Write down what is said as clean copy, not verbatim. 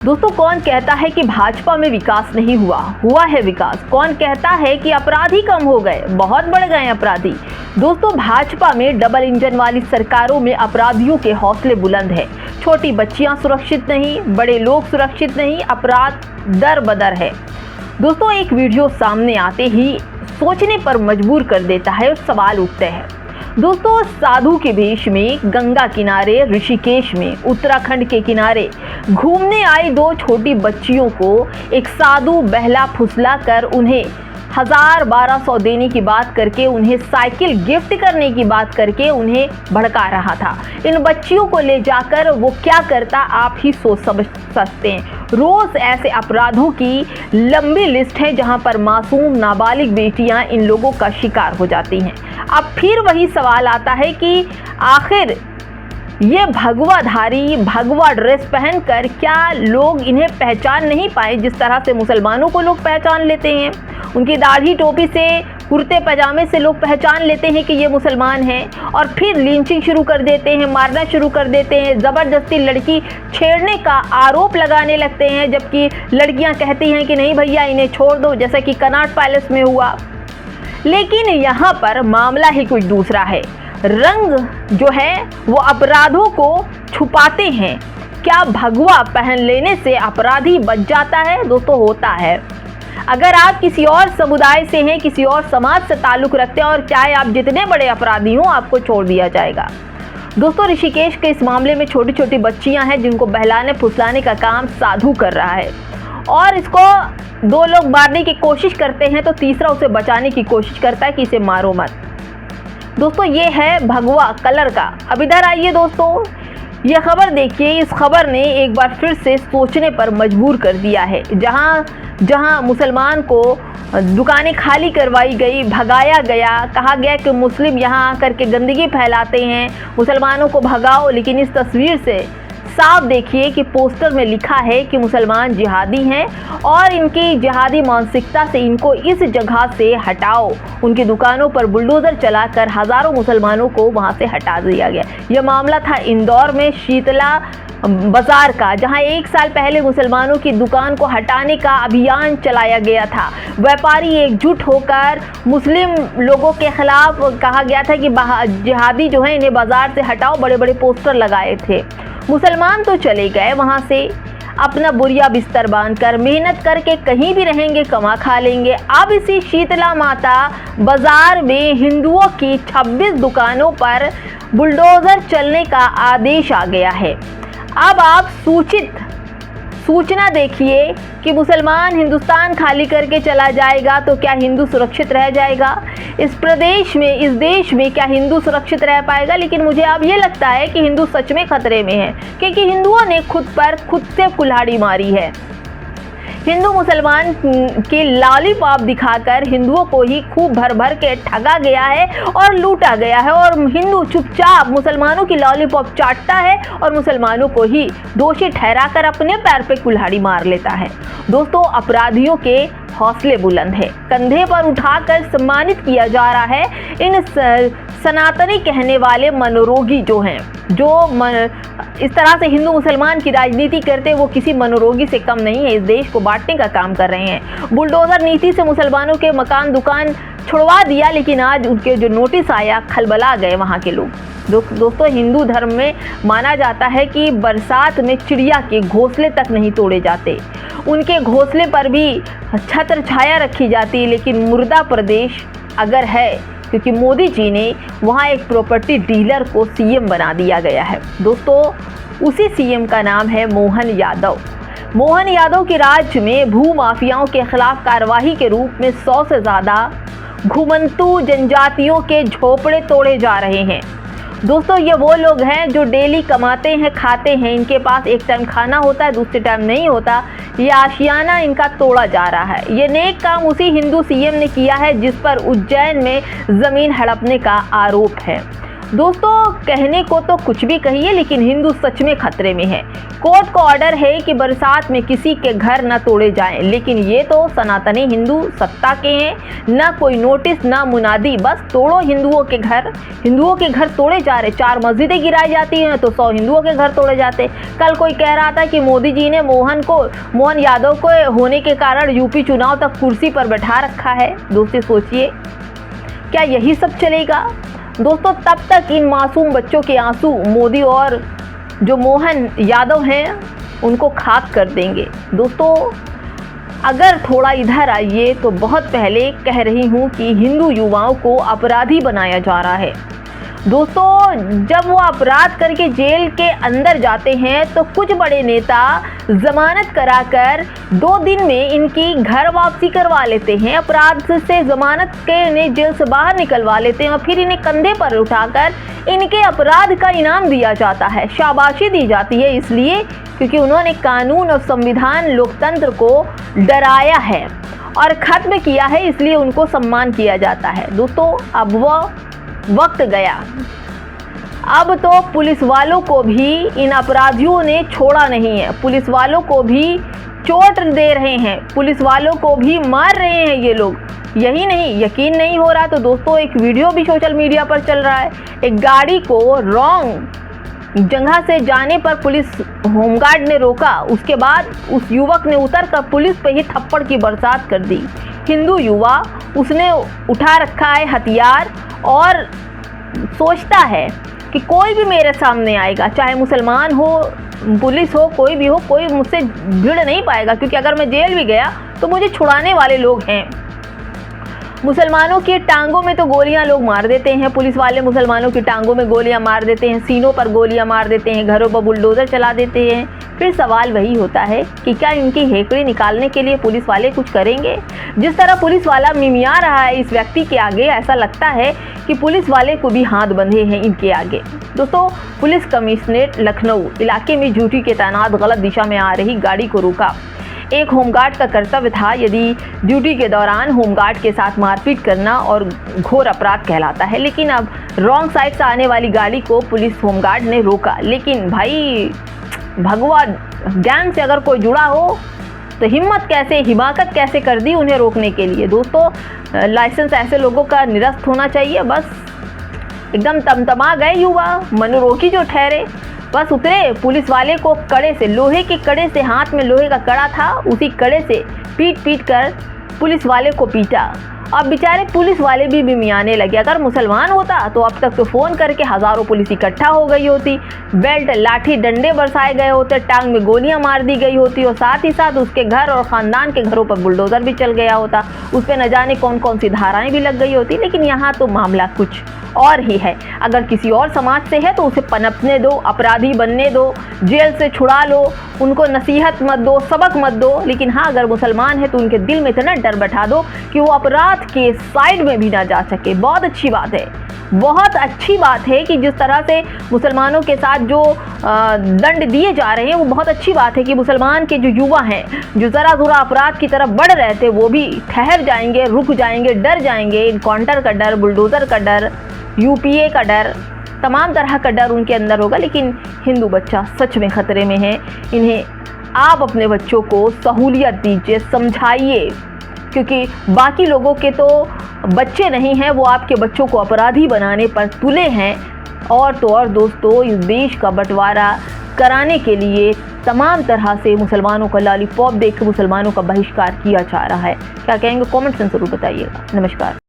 दोस्तों, कौन कहता है कि भाजपा में विकास नहीं हुआ? हुआ है विकास। कौन कहता है कि अपराधी कम हो गए? बहुत बढ़ गए अपराधी। दोस्तों, भाजपा में डबल इंजन वाली सरकारों में अपराधियों के हौसले बुलंद है। छोटी बच्चियां सुरक्षित नहीं, बड़े लोग सुरक्षित नहीं, अपराध दर बदर है। दोस्तों, एक वीडियो सामने आते ही सोचने पर मजबूर कर देता है और सवाल उठते हैं। दोस्तों, साधु के वेश में गंगा किनारे ऋषिकेश में उत्तराखंड के किनारे घूमने आई दो छोटी बच्चियों को एक साधु बहला फुसला कर उन्हें 1000-1200 देने की बात करके, उन्हें साइकिल गिफ्ट करने की बात करके उन्हें भड़का रहा था। इन बच्चियों को ले जाकर वो क्या करता, आप ही सोच समझ सकते हैं। रोज ऐसे अपराधों की लंबी लिस्ट है जहां पर मासूम नाबालिग बेटियां इन लोगों का शिकार हो जाती हैं। अब फिर वही सवाल आता है कि आखिर ये भगवाधारी भगवा ड्रेस पहनकर क्या लोग इन्हें पहचान नहीं पाए जिस तरह से मुसलमानों को लोग पहचान लेते हैं? उनकी दाढ़ी टोपी से, कुर्ते पजामे से लोग पहचान लेते हैं कि ये मुसलमान हैं और फिर लिंचिंग शुरू कर देते हैं, मारना शुरू कर देते हैं, ज़बरदस्ती लड़की छेड़ने का आरोप लगाने लगते हैं, जबकि लड़कियां कहती हैं कि नहीं भैया इन्हें छोड़ दो, जैसा कि कनॉट पैलेस में हुआ। लेकिन यहाँ पर मामला ही कुछ दूसरा है। रंग जो है वो अपराधों को छुपाते हैं। क्या भगवा पहन लेने से अपराधी बच जाता है? दोस्तों, होता है। अगर आप किसी और समुदाय से हैं, किसी और समाज से ताल्लुक़ रखते हैं और चाहे आप जितने बड़े अपराधी हों, आपको छोड़ दिया जाएगा। दोस्तों, ऋषिकेश के इस मामले में छोटी छोटी बच्चियां हैं जिनको बहलाने फुसलाने का काम साधु कर रहा है और इसको दो लोग मारने की कोशिश करते हैं तो तीसरा उसे बचाने की कोशिश करता है कि इसे मारो मत। दोस्तों, ये है भगवा कलर का। अब इधर आइए दोस्तों, ये खबर देखिए। इस खबर ने एक बार फिर से सोचने पर मजबूर कर दिया है। जहां मुसलमान को दुकानें खाली करवाई गई, भगाया गया, कहा गया कि मुस्लिम यहाँ आकर के गंदगी फैलाते हैं, मुसलमानों को भगाओ। लेकिन इस तस्वीर से साफ देखिए कि पोस्टर में लिखा है कि मुसलमान जिहादी हैं और इनकी जिहादी मानसिकता से इनको इस जगह से हटाओ। उनकी दुकानों पर बुलडोज़र चलाकर हज़ारों मुसलमानों को वहां से हटा दिया गया। यह मामला था इंदौर में शीतला बाजार का, जहां 1 साल पहले मुसलमानों की दुकान को हटाने का अभियान चलाया गया था। व्यापारी एकजुट होकर मुस्लिम लोगों के खिलाफ कहा गया था कि जिहादी जो है इन्हें बाजार से हटाओ, बड़े बड़े पोस्टर लगाए थे। मुसलमान तो चले गए वहां से, अपना बुरिया बिस्तर बांधकर मेहनत करके कहीं भी रहेंगे, कमा खा लेंगे। अब इसी शीतला माता बाजार में हिंदुओं की 26 दुकानों पर बुलडोज़र चलने का आदेश आ गया है। अब आप सूचना देखिए कि मुसलमान हिंदुस्तान खाली करके चला जाएगा तो क्या हिंदू सुरक्षित रह जाएगा? इस प्रदेश में, इस देश में क्या हिंदू सुरक्षित रह पाएगा? लेकिन मुझे अब ये लगता है कि हिंदू सच में खतरे में है, क्योंकि हिंदुओं ने खुद से कुल्हाड़ी मारी है। हिंदू मुसलमान के लॉलीपॉप दिखाकर हिंदुओं को ही खूब भर भर के ठगा गया है और लूटा गया है और हिंदू चुपचाप मुसलमानों की लॉलीपॉप चाटता है और मुसलमानों को ही दोषी ठहराकर अपने पैर पे कुल्हाड़ी मार लेता है। दोस्तों, अपराधियों के हौसले बुलंद है, कंधे पर उठाकर सम्मानित किया जा रहा है। इन सनातनी कहने वाले मनोरोगी जो हैं, इस तरह से हिंदू मुसलमान की राजनीति करते, वो किसी मनोरोगी से कम नहीं है। इस देश को बांटने का काम कर रहे हैं। बुलडोज़र नीति से मुसलमानों के मकान दुकान छुड़वा दिया, लेकिन आज उनके जो नोटिस आया, खलबला गए वहाँ के लोग। दोस्तों, हिंदू धर्म में माना जाता है कि बरसात में चिड़िया के घोंसले तक नहीं तोड़े जाते, उनके घोंसले पर भी छत्र छाया रखी जाती। लेकिन मुर्दा प्रदेश अगर है, क्योंकि मोदी जी ने वहाँ एक प्रॉपर्टी डीलर को सीएम बना दिया गया है। दोस्तों, उसी सीएम का नाम है मोहन यादव। मोहन यादव के राज्य में भू माफियाओं के खिलाफ कार्रवाई के रूप में 100 से ज़्यादा घुमंतू जनजातियों के झोपड़े तोड़े जा रहे हैं। दोस्तों, ये वो लोग हैं जो डेली कमाते हैं, खाते हैं, इनके पास एक टाइम खाना होता है, दूसरे टाइम नहीं होता। ये आशियाना इनका तोड़ा जा रहा है। ये नेक काम उसी हिंदू सीएम ने किया है जिस पर उज्जैन में ज़मीन हड़पने का आरोप है। दोस्तों कहने को तो कुछ भी कहिए, लेकिन हिंदू सच में खतरे में है। कोर्ट का ऑर्डर है कि बरसात में किसी के घर न तोड़े जाएं, लेकिन ये तो सनातनी हिंदू सत्ता के हैं। ना कोई नोटिस ना मुनादी, बस तोड़ो हिंदुओं के घर। हिंदुओं के घर तोड़े जा रहे, 4 मस्जिदें गिराई जाती हैं तो 100 हिंदुओं के घर तोड़े जाते। कल कोई कह रहा था कि मोदी जी ने मोहन यादव को होने के कारण यूपी चुनाव तक कुर्सी पर बैठा रखा है। दोस्तों सोचिए, क्या यही सब चलेगा? दोस्तों तब तक इन मासूम बच्चों के आंसू मोदी और जो मोहन यादव हैं उनको खाक कर देंगे। दोस्तों अगर थोड़ा इधर आइए तो बहुत पहले कह रही हूँ कि हिंदू युवाओं को अपराधी बनाया जा रहा है। दोस्तों जब वो अपराध करके जेल के अंदर जाते हैं तो कुछ बड़े नेता जमानत कराकर 2 दिन में इनकी घर वापसी करवा लेते हैं, अपराध से जमानत के इन्हें जेल से बाहर निकलवा लेते हैं और फिर इन्हें कंधे पर उठाकर इनके अपराध का इनाम दिया जाता है, शाबाशी दी जाती है, इसलिए क्योंकि उन्होंने कानून और संविधान लोकतंत्र को डराया है और खत्म किया है, इसलिए उनको सम्मान किया जाता है। दोस्तों अब वह वक्त गया, अब तो पुलिस वालों को भी इन अपराधियों ने छोड़ा नहीं है, पुलिस वालों को भी चोट दे रहे हैं, पुलिस वालों को भी मार रहे हैं ये लोग। यही नहीं, यकीन नहीं हो रहा तो दोस्तों एक वीडियो भी सोशल मीडिया पर चल रहा है। एक गाड़ी को रॉन्ग जगह से जाने पर पुलिस होमगार्ड ने रोका, उसके बाद उस युवक ने उतरकर पुलिस पे ही थप्पड़ की बरसात कर दी। हिंदू युवा, उसने उठा रखा है हथियार और सोचता है कि कोई भी मेरे सामने आएगा, चाहे मुसलमान हो, पुलिस हो, कोई भी हो, कोई मुझसे भिड़ नहीं पाएगा, क्योंकि अगर मैं जेल भी गया तो मुझे छुड़ाने वाले लोग हैं। मुसलमानों की टांगों में तो गोलियां लोग मार देते हैं, पुलिस वाले मुसलमानों की टांगों में गोलियां मार देते हैं, सीनों पर गोलियां मार देते हैं, घरों पर बुलडोज़र चला देते हैं। फिर सवाल वही होता है कि क्या इनकी हेकड़ी निकालने के लिए पुलिस वाले कुछ करेंगे? जिस तरह पुलिस वाला मिमिया रहा है इस व्यक्ति के आगे, ऐसा लगता है कि पुलिस वाले को भी हाथ बंधे हैं इनके आगे। दोस्तों पुलिस कमिश्नरेट लखनऊ इलाके में ड्यूटी के तैनात गलत दिशा में आ रही गाड़ी को रोका। एक होमगार्ड का कर्तव्य था, यदि ड्यूटी के दौरान होमगार्ड के साथ मारपीट करना और घोर अपराध कहलाता है, लेकिन अब रॉन्ग साइड से आने वाली गाड़ी को पुलिस होमगार्ड ने रोका। लेकिन भाई भगवा गैंग से अगर कोई जुड़ा हो तो हिमाकत कैसे कर दी उन्हें रोकने के लिए। दोस्तों लाइसेंस ऐसे लोगों का निरस्त होना चाहिए। बस एकदम तमतमा गए युवा, मनोरोगी जो ठहरे, बस उतरे, पुलिस वाले को कड़े से, लोहे के कड़े से, हाथ में लोहे का कड़ा था, उसी कड़े से पीट कर पुलिस वाले को पीटा। अब बेचारे पुलिस वाले भी मिमियाने लगे। अगर मुसलमान होता तो अब तक तो फ़ोन करके हज़ारों पुलिस इकट्ठा हो गई होती, बेल्ट लाठी डंडे बरसाए गए होते, टांग में गोलियां मार दी गई होती और साथ ही साथ उसके घर और ख़ानदान के घरों पर बुलडोज़र भी चल गया होता, उस पर न जाने कौन कौन सी धाराएं भी लग गई होती। लेकिन यहाँ तो मामला कुछ और ही है। अगर किसी और समाज से है तो उसे पनपने दो, अपराधी बनने दो, जेल से छुड़ा लो, उनको नसीहत मत दो, सबक मत दो। लेकिन हाँ, अगर मुसलमान है तो उनके दिल में इतना डर बैठा दो कि वो अपराध के साइड में भी ना जा सके। बहुत अच्छी बात है, बहुत अच्छी बात है कि जिस तरह से मुसलमानों के साथ जो दंड दिए जा रहे हैं वो बहुत अच्छी बात है कि मुसलमान के जो युवा हैं, जो ज़रा ज़रा अपराध की तरफ बढ़ रहे थे, वो भी ठहर जाएंगे, रुक जाएंगे, डर जाएंगे। इनकाउंटर का डर, बुलडोज़र का डर, यूपीए का डर, तमाम तरह का डर उनके अंदर होगा। लेकिन हिंदू बच्चा सच में खतरे में है। इन्हें आप अपने बच्चों को सहूलियत दीजिए, समझाइए, क्योंकि बाकी लोगों के तो बच्चे नहीं हैं, वो आपके बच्चों को अपराधी बनाने पर तुले हैं। और तो और दोस्तों, इस देश का बंटवारा कराने के लिए तमाम तरह से मुसलमानों का लॉलीपॉप देकर मुसलमानों का बहिष्कार किया जा रहा है। क्या कहेंगे? कमेंट में ज़रूर बताइएगा। नमस्कार।